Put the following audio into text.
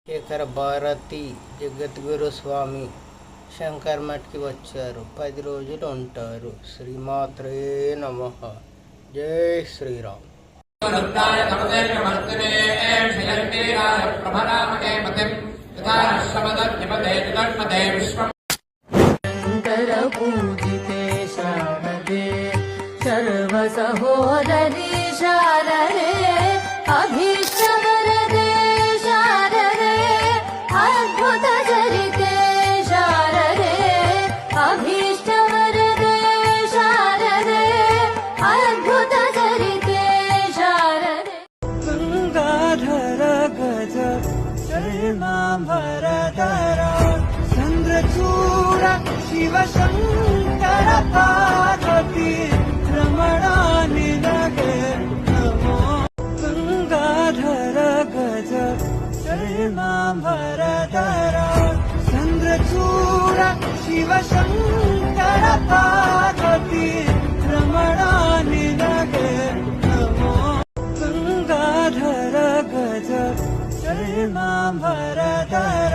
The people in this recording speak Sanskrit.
శేఖర భారతి జగద్గురు స్వామి శంకర్ మఠ్కి వచ్చారు. 10 రోజులు ఉంటారు. శ్రీమాత్రే నమః. జై శ్రీరామ్. पूजिते शारदे सर्वसहोदरी शारदे अभीष्टवरदे शारदे अद्भुतचरिते शारदे अभीष्टवरदे शारदे अद्भुतचरिते शारदे गंगाधर गज शर्माभरधर चंद्रचूड शिवशंकर पार्वती रमणा निनगे नमो गंगाधर गज शर्माभरधर चंद्रचूड शिवशंकर पार्वती रमणा निनगे नमो गंगाधर गज शर्माभरधर